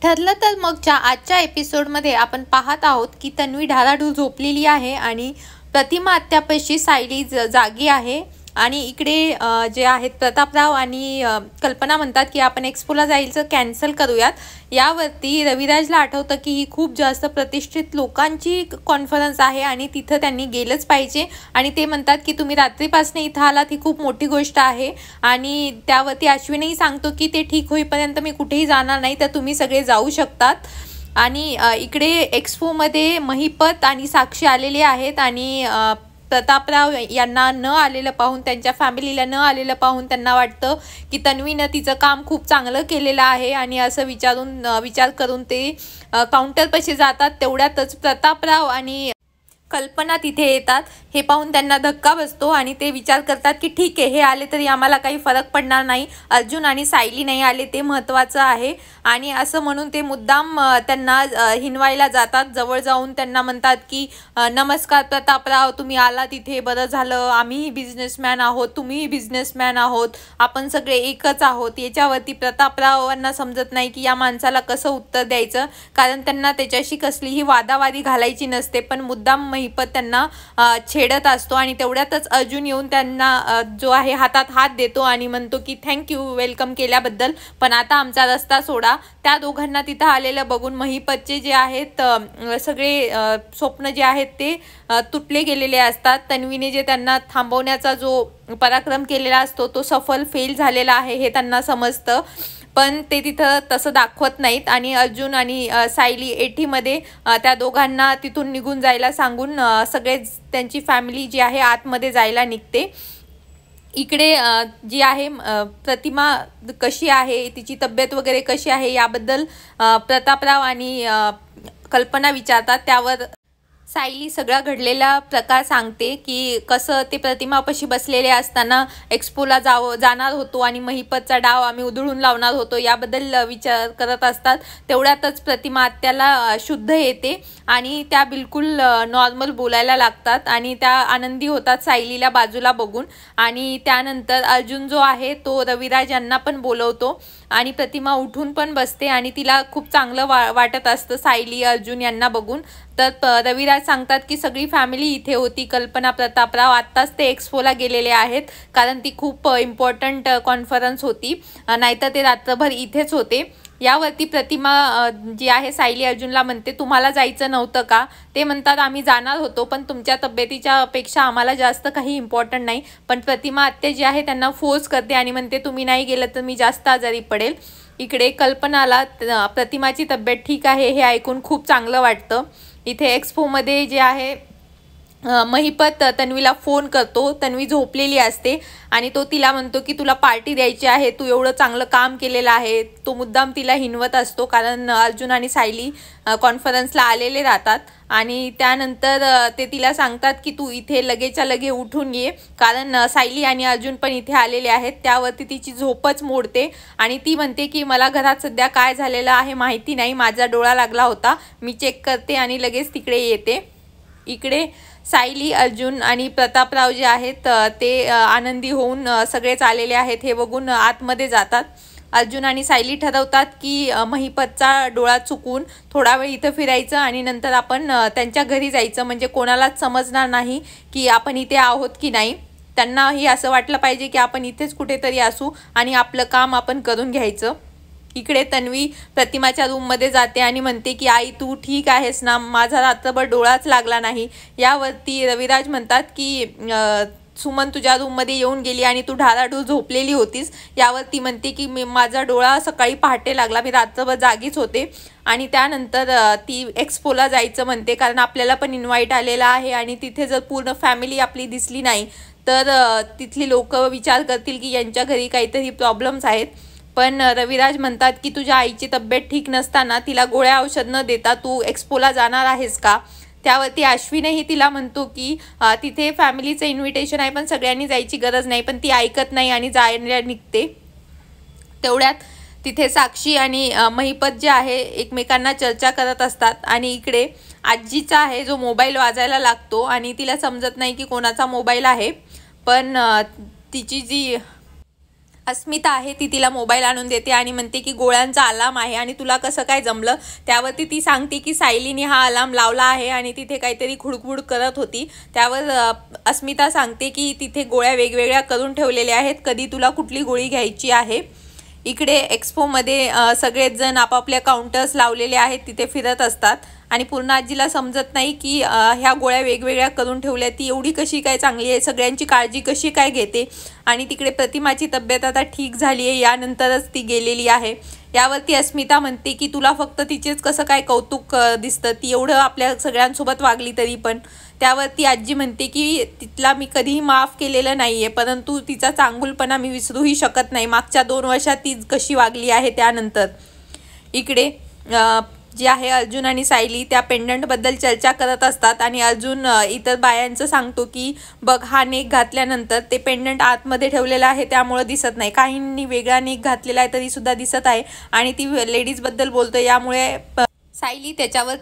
ठरलं तर मगच्या आजच्या एपिसोडमध्ये आपण पाहत आहोत की तन्वी ढाराढूर झोपलेली आहे आणि प्रतिमा आत्यापाशी सायली जागी आहे. आणि इकडे जे आहेत प्रतापराव आणि कल्पना म्हणतात की आपण एक्सपोला जायचं कॅन्सल करूयात. यावरती रविराजला आठवतं की ही खूप जास्त प्रतिष्ठित लोकांची कॉन्फरन्स आहे आणि तिथं त्यांनी गेलंच पाहिजे. आणि ते म्हणतात की तुम्ही रात्रीपासून इथं आलात ही खूप मोठी गोष्ट आहे. आणि त्यावरती अश्विनही सांगतो की ते ठीक होईपर्यंत मी कुठेही जाणार नाही, तर तुम्ही सगळे जाऊ शकतात. आणि इकडे एक्सपोमध्ये महिपत आणि साक्षी आलेले आहेत आणि प्रतापराव यांना न आलेलं पाहून, त्यांच्या फॅमिलीला न आलेलं पाहून त्यांना वाटतं की तन्वीनं तिचं काम खूप चांगलं केलेलं आहे आणि असं विचार करून ते काउंटरपाशी जातात. तेवढ्यातच प्रतापराव आणि कल्पना तिथे येतात. हे पाहून त्यांना धक्का बसतो आणि ते विचार करतात की ठीक आहे, हे आले तरी आम्हाला काही फरक पडणार नाही, अर्जुन आणि सायली नाही आले ते महत्त्वाचं आहे. आणि असं म्हणून ते मुद्दाम त्यांना हिनवायला जातात. जवळ जाऊन त्यांना म्हणतात की नमस्कार प्रतापराव, तुम्ही आला तिथे बरं झालं, आम्हीही बिझनेसमॅन आहोत, तुम्हीही बिझनेसमॅन आहोत, आपण सगळे एकच आहोत. याच्यावरती प्रतापरावांना समजत नाही की या माणसाला कसं उत्तर द्यायचं, कारण त्यांना त्याच्याशी कसलीही वादावादी घालायची नसते. पण मुद्दाम महिपत त्यांना छेडत असतो आणि तेवढ्यातच अर्जुन येऊन त्यांना जो आहे हातात हात देतो आणि म्हणतो की थँक्यू वेलकम केल्याबद्दल, पण आता आमचा रस्ता सोडा. त्या दोघांना तिथं आलेलं बघून महिपतचे जे आहेत सगळे स्वप्न जे आहेत ते तुटले गेलेले असतात. तन्वीने जे त्यांना थांबवण्याचा जो पराक्रम केलेला असतो तो सफल फेल झालेला आहे हे त्यांना समजतं, पण ते तिथं तसं दाखवत नाहीत. आणि अर्जुन आणि सायली एटीमध्ये त्या दोघांना तिथून निघून जायला सांगून सगळे त्यांची फॅमिली जी आहे आतमध्ये जायला निघते. इकडे जी आहे प्रतिमा कशी आहे, तिची तब्येत वगैरे कशी आहे याबद्दल प्रतापराव आणि कल्पना विचारतात. त्यावर सायली सगळा घडलेला प्रकार सांगते की कसं ते प्रतिमापाशी बसलेले असताना एक्सपोला जाणार होतो आणि महिपतचा डाव आम्ही उधळून लावणार होतो याबद्दल विचार करत असतात. तेवढ्यातच प्रतिमा आत्याला शुद्ध येते आणि त्या बिलकुल नॉर्मल बोलायला लागतात आणि त्या आनंदी होतात सायलीला बाजूला बघून. आणि त्यानंतर अर्जुन जो आहे तो रविराज यांना पण बोलवतो आणि प्रतिमा उठून पण बसते आणि तिला खूप चांगलं वाटत असतं सायली अर्जुन यांना बघून. तर रविराज सांगतात की सगळी फॅमिली इथे होती, कल्पना प्रतापराव आत्ताच ते एक्सपोला गेलेले आहेत कारण ती खूप इम्पॉर्टंट कॉन्फरन्स होती, नाहीतर ते रात्रभर इथेच होते. यावरती प्रतिमा जी आहे सायली अर्जुनला म्हणते तुम्हाला जायचं नव्हतं का? ते म्हणतात आम्ही जाणार होतो पण तुमच्या तब्येतीच्या पेक्षा आम्हाला जास्त काही इम्पॉर्टंट नाही. पण प्रतिमा आत्या जी आहे त्यांना फोर्स करते आणि म्हणते तुम्ही नाही गेलं तर मी जास्त आजारी पडेल. इकडे कल्पनाला प्रतिमाची तब्येत ठीक आहे हे ऐकून खूप चांगलं वाटतं. इथे एक्सपोमध्ये जे आहे महिपत तन्वीला फोन करतो. तन्वी झोपलेली असते आणि तो तिला म्हणतो की तुला पार्टी द्यायची आहे, तू एवढं चांगलं काम केलेलं आहे. तो मुद्दाम तिला हिनवत असतो कारण अर्जुन आणि सायली कॉन्फरन्सला आलेले राहतात. आणि त्यानंतर ते तिला सांगतात की तू इथे लगेच्या लगे उठून ये कारण सायली आणि अर्जुन पण इथे आलेले आहेत. त्यावरती तिची झोपच मोडते आणि ती म्हणते की मला घरात सध्या काय झालेलं आहे माहिती नाही, माझा डोळा लागला होता, मी चेक करते आणि लगेच तिकडे येते. इकडे सायली अर्जुन आणि प्रतापराव जे आहेत ते आनंदी होऊन सगळेच आलेले आहेत हे बघून आतमध्ये जातात. अर्जुन आणि सायली ठरवतात की महिपतचा डोळा चुकून थोडा वेळ इथं फिरायचं आणि नंतर आपण त्यांच्या घरी जायचं, म्हणजे कोणालाच समजणार नाही की आपण इथे आहोत की नाही. त्यांनाही असं वाटलं पाहिजे की आपण इथेच कुठेतरी असू आणि आपलं काम आपण करून घ्यायचं. इकडे तन्वी प्रतिमाच्या रूममध्ये जाते आणि म्हणते की आई तू ठीक आहेस ना, माझा रात्रभर डोळाच लागला नाही. यावरती रविराज म्हणतात की सुमन तुझ्या रूममध्ये येऊन गेली आणि तू ढाराढूर झोपलेली होतीस. यावरती म्हणते की माझा डोळा सकाळी पहाटे लागला, मी रात्रभर जागीच होते. आणि त्यानंतर ती एक्सपोला जायचं म्हणते कारण आपल्याला पण इन्व्हाइट आलेला आहे आणि तिथे जर पूर्ण फॅमिली आपली दिसली नाही तर तिथली लोक विचार करतील की यांच्या घरी काहीतरी प्रॉब्लेम्स आहेत. पण रविराज म्हणतात की तुझ्या आईची तब्येत ठीक नसताना तिला गोळ्या औषध न देता तू एक्सपोला जाणार आहेस का? त्यावरती अश्विनही तिला म्हणतो की तिथे फॅमिलीचं इन्व्हिटेशन आहे पण सगळ्यांनी जायची गरज नाही, पण ती ऐकत नाही आणि जायला निघते. तेवढ्यात तिथे साक्षी आणि महिपत जे आहे एकमेकांना चर्चा करत असतात आणि इकडे आजीचा आहे जो मोबाईल वाजायला लागतो आणि तिला समजत नाही की कोणाचा मोबाईल आहे. पण तिची जी अस्मिता आहे ती तिला मोबाईल आणून देते आणि म्हणते की गोळ्यांचा अलार्म आहे आणि तुला कसं काय जमलं. त्यावरती ती सांगते की सायलीने हा अलार्म लावला आहे आणि तिथे काहीतरी खुडखुड करत होती. त्यावर अस्मिता सांगते की तिथे गोळ्या वेगवेगळ्या करून ठेवलेल्या आहेत, कधी तुला कुठली गोळी घ्यायची आहे. इकडे एक्सपोमध्ये सगळेच जण आपापल्या काउंटर्स लावलेले आहेत, तिथे फिरत असतात आणि पूर्ण आजीला समजत नाही की ह्या गोळ्या वेगवेगळ्या करून ठेवल्या ती एवढी कशी काय चांगली आहे, सगळ्यांची काळजी कशी काय घेते. आणि तिकडे प्रतिमाची तब्येत आता ठीक झाली आहे, यानंतरच ती गेलेली आहे. यावरती अस्मिता म्हणते की तुला फक्त तिचेच कसं काय कौतुक दिसतं, ती एवढं आपल्या सगळ्यांसोबत वागली तरी पण. त्यावरती आजी म्हणते की तिला मी कधीही माफ केलेलं नाही आहे, परंतु तिचा चांगुलपणा मी विसरूही शकत नाही, मागच्या 2 वर्षात ती कशी वागली आहे त्यानंतर. इकडे जे आहे अर्जुन आणि सायली त्या पेंडंटबद्दल चर्चा करत असतात आणि अर्जुन इतर बायांचं सांगतो की बघ हा नेक घातल्यानंतर ते पेंडंट आतमध्ये ठेवलेलं आहे त्यामुळे दिसत नाही, काहींनी वेगळा नेक घातलेला आहे तरीसुद्धा दिसत आहे आणि ती लेडीजबद्दल बोलतो. यामुळे सायली त्याच्यावर